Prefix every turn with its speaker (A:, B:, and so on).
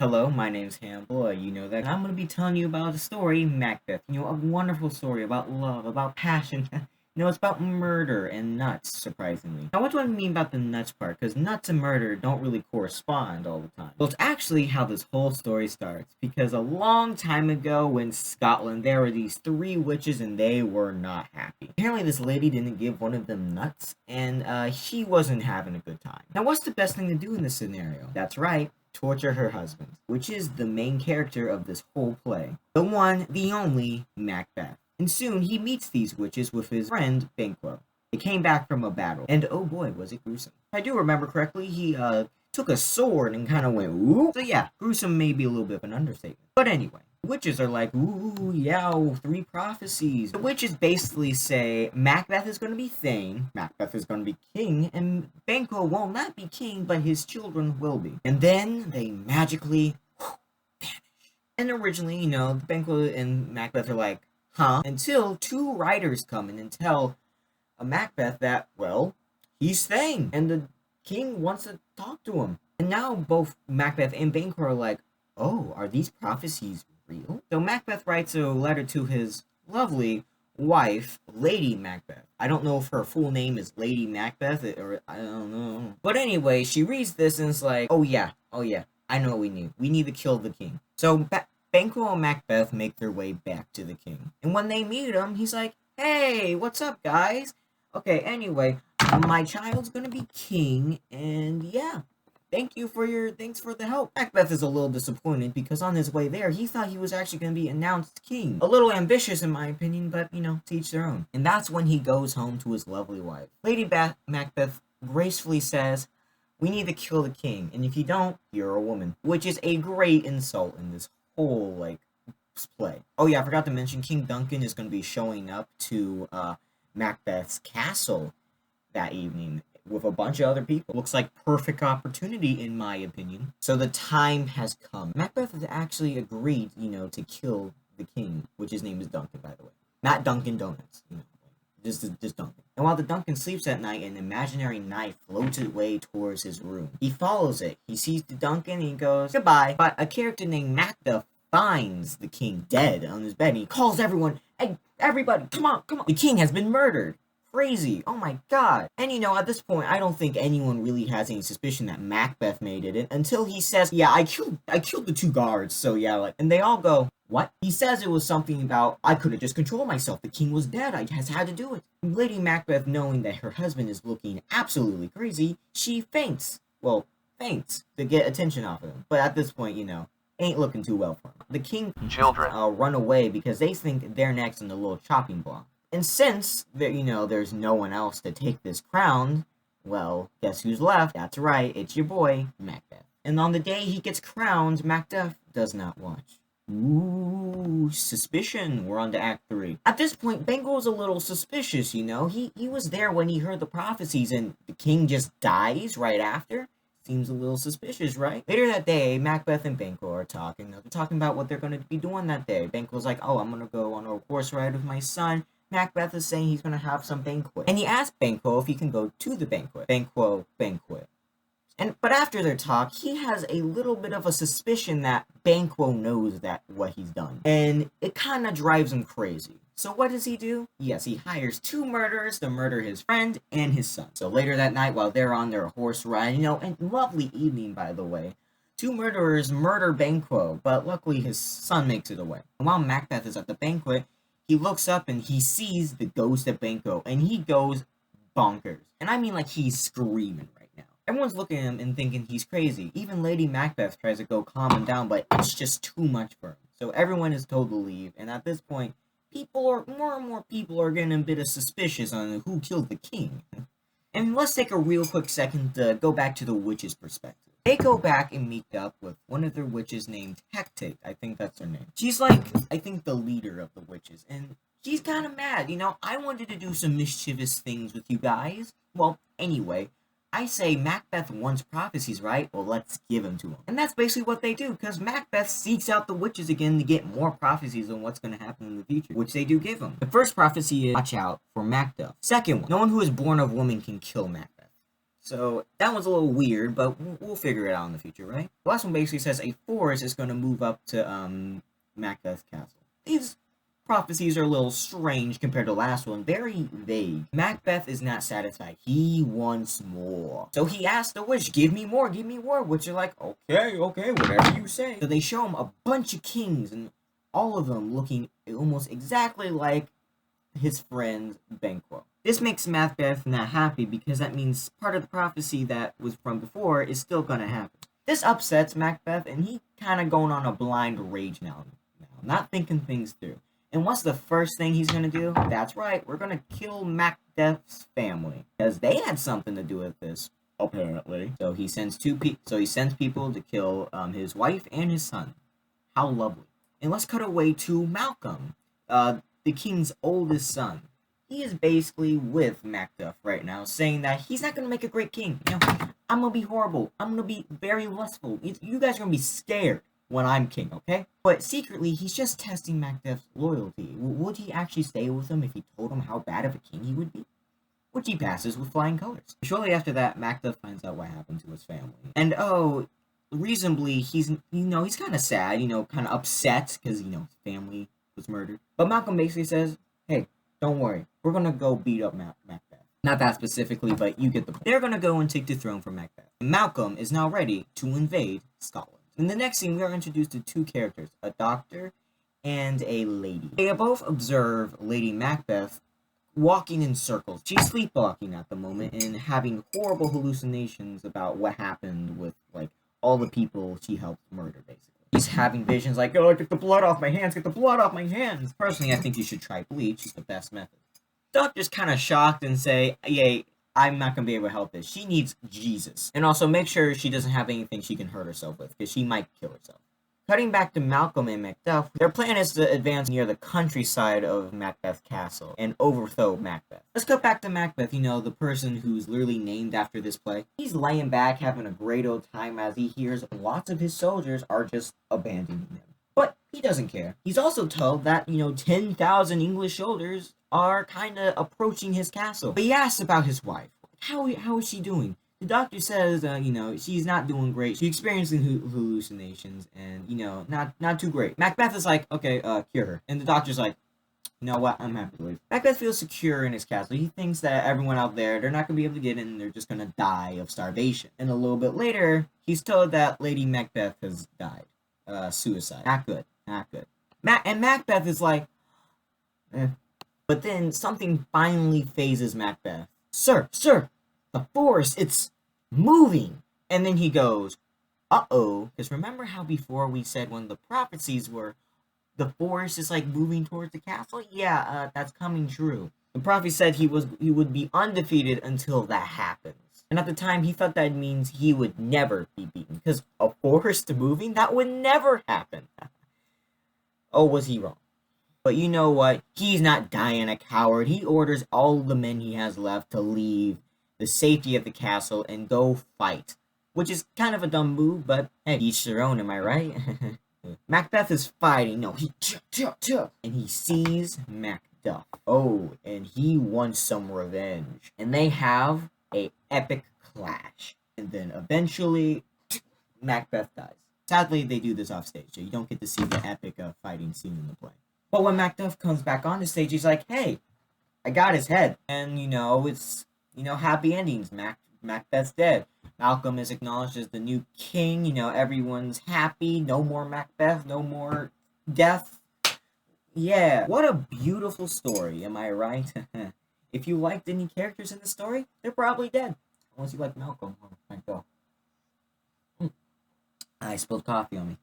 A: Hello, my name's Hannibal, you know that. And I'm going to be telling you about the story, Macbeth. A wonderful story about love, about passion. It's about murder and nuts, surprisingly. Now, what do I mean about the nuts part? Because nuts and murder don't really correspond all the time. Well, it's actually how this whole story starts. Because a long time ago in Scotland, there were these three witches and they were not happy. Apparently, this lady didn't give one of them nuts, and she wasn't having a good time. Now, what's the best thing to do in this scenario? That's right, torture her husband, which is the main character of this whole play. The one, the only, Macbeth. And soon he meets these witches with his friend Banquo. They came back from a battle, and oh boy, was it gruesome. If I do remember correctly, he took a sword and kind of went, ooh. So yeah, gruesome may be a little bit of an understatement. But anyway, witches are like, ooh, yeah, three prophecies. The witches basically say Macbeth is going to be Thane, Macbeth is going to be king, and Banquo will not be king, but his children will be. And then they magically vanish. And originally, Banquo and Macbeth are like, huh? Until two writers come in and tell Macbeth that, well, he's Thane, and the king wants to talk to him. And now both Macbeth and Banquo are like, oh, are these prophecies real? So Macbeth writes a letter to his lovely wife, Lady Macbeth. I don't know if her full name is Lady Macbeth, or I don't know. But anyway, she reads this and it's like, oh yeah, I know what we need. We need to kill the king. So Banquo and Macbeth make their way back to the king. And when they meet him, he's like, hey, what's up, guys? Okay, anyway, my child's gonna be king, and yeah, thanks for the help. Macbeth is a little disappointed because on his way there, he thought he was actually gonna be announced king. A little ambitious in my opinion, but to each their own. And that's when he goes home to his lovely wife. Lady Macbeth gracefully says, we need to kill the king, and if you don't, you're a woman. Which is a great insult in this whole, play. Oh yeah, I forgot to mention, King Duncan is going to be showing up to Macbeth's castle that evening with a bunch of other people. Looks like perfect opportunity in my opinion. So the time has come. Macbeth has actually agreed, to kill the king, which his name is Duncan, by the way. Not Dunkin' Donuts, just Duncan. And while the Duncan sleeps at night, an imaginary knife floats its way towards his room. He follows it. He sees the Duncan and he goes, goodbye. But a character named Macbeth finds the king dead on his bed and he calls everyone, hey, everybody, come on. The king has been murdered. Crazy. Oh my god. And at this point, I don't think anyone really has any suspicion that Macbeth made it until he says, yeah, I killed the two guards. So yeah, and they all go, what? He says it was something about, I could have just controlled myself. The king was dead. I just had to do it. Lady Macbeth, knowing that her husband is looking absolutely crazy, she faints. Well, faints to get attention off of him. But at this point, ain't looking too well for him. The king children run away because they think they're next in the little chopping block. And since there's no one else to take this crown, well, guess who's left? That's right, it's your boy, Macbeth. And on the day he gets crowned, Macbeth does not watch. Ooh, suspicion. We're on to Act 3. At this point, Banquo's a little suspicious, He was there when he heard the prophecies and the king just dies right after. Seems a little suspicious, right? Later that day, Macbeth and Banquo are talking. They're talking about what they're going to be doing that day. Banquo's like, oh, I'm going to go on a horse ride with my son. Macbeth is saying he's going to have some banquet. And he asks Banquo if he can go to the banquet. Banquo, banquet. But after their talk, he has a little bit of a suspicion that Banquo knows what he's done. And it kind of drives him crazy. So what does he do? Yes, he hires two murderers to murder his friend and his son. So later that night, while they're on their horse ride, and lovely evening, by the way, two murderers murder Banquo, but luckily his son makes it away. And while Macbeth is at the banquet, he looks up and he sees the ghost of Banquo, and he goes bonkers. And I mean he's screaming right now. Everyone's looking at him and thinking he's crazy. Even Lady Macbeth tries to go calm him down, but it's just too much for him. So everyone is told to leave, and at this point, more and more people are getting a bit of suspicious on who killed the king. And let's take a real quick second to go back to the witch's perspective. They go back and meet up with one of their witches named Hecate. I think that's her name. She's I think the leader of the witches. And she's kind of mad. I wanted to do some mischievous things with you guys. Well, anyway, I say Macbeth wants prophecies, right? Well, let's give them to him. And that's basically what they do, because Macbeth seeks out the witches again to get more prophecies on what's going to happen in the future, which they do give him. The first prophecy is, watch out for Macduff. Second one, no one who is born of woman can kill Macbeth. So that one's a little weird, but we'll figure it out in the future, right? The last one basically says a forest is going to move up to Macbeth's castle. These prophecies are a little strange compared to the last one, very vague. Macbeth is not satisfied. He wants more. So he asks the witch, give me more, give me more. Which are like, okay, whatever you say. So they show him a bunch of kings, and all of them looking almost exactly like his friend Banquo. This makes Macbeth not happy because that means part of the prophecy that was from before is still gonna happen. This upsets Macbeth, and he kind of going on a blind rage now, not thinking things through. And what's the first thing he's gonna do? That's right, we're gonna kill Macbeth's family because they had something to do with this, apparently. So he sends people to kill his wife and his son. How lovely. And let's cut away to Malcolm, the king's oldest son. He is basically with Macduff right now, saying that he's not going to make a great king. I'm going to be horrible. I'm going to be very lustful. You guys are going to be scared when I'm king, okay? But secretly, he's just testing Macduff's loyalty. Would he actually stay with him if he told him how bad of a king he would be? Which he passes with flying colors. Shortly after that, Macduff finds out what happened to his family. And reasonably, he's kind of sad, kind of upset because, his family was murdered. But Malcolm basically says, hey, don't worry. We're going to go beat up Macbeth. Not that specifically, but you get the point. They're going to go and take the throne from Macbeth. And Malcolm is now ready to invade Scotland. In the next scene, we are introduced to two characters, a doctor and a lady. They both observe Lady Macbeth walking in circles. She's sleepwalking at the moment and having horrible hallucinations about what happened with, all the people she helped murder, basically. He's having visions like, oh, get the blood off my hands, get the blood off my hands. Personally, I think you should try bleach. It's the best method. Doctor's kind of shocked and say, yay, I'm not going to be able to help this. She needs Jesus. And also make sure she doesn't have anything she can hurt herself with, because she might kill herself. Cutting back to Malcolm and Macduff, their plan is to advance near the countryside of Macbeth's castle and overthrow Macbeth. Let's cut back to Macbeth, the person who's literally named after this play. He's laying back having a great old time as he hears lots of his soldiers are just abandoning him. But he doesn't care. He's also told that, 10,000 English soldiers are kind of approaching his castle. But he asks about his wife. How is she doing? The doctor says, she's not doing great. She's experiencing hallucinations and, not too great. Macbeth is like, okay, cure her. And the doctor's like, you know what, I'm happy to leave. Macbeth feels secure in his castle. He thinks that everyone out there, they're not going to be able to get in, they're just going to die of starvation. And a little bit later, he's told that Lady Macbeth has died. Suicide. Not good. And Macbeth is like, eh. But then something finally phases Macbeth. Sir, the forest, it's moving. And then he goes, uh-oh. Because remember how before we said one of the prophecies were the forest is moving towards the castle? Yeah, that's coming true. The prophet said he would be undefeated until that happens. And at the time, he thought that means he would never be beaten. Because a forest moving, that would never happen. Oh, was he wrong? But you know what? He's not dying a coward. He orders all the men he has left to leave the safety of the castle and go fight. Which is kind of a dumb move, but hey, each their own, am I right? Macbeth is fighting. No, and he sees Macduff. Oh, and he wants some revenge. And they have a epic clash. And then eventually, Macbeth dies. Sadly, they do this off stage, so you don't get to see the epic fighting scene in the play. But when Macduff comes back on the stage, he's like, hey, I got his head. And, it's, happy endings. Macbeth's dead. Malcolm is acknowledged as the new king. Everyone's happy. No more Macbeth. No more death. Yeah. What a beautiful story. Am I right? If you liked any characters in the story, they're probably dead. Unless you like Malcolm. Oh, thank God. I spilled coffee on me.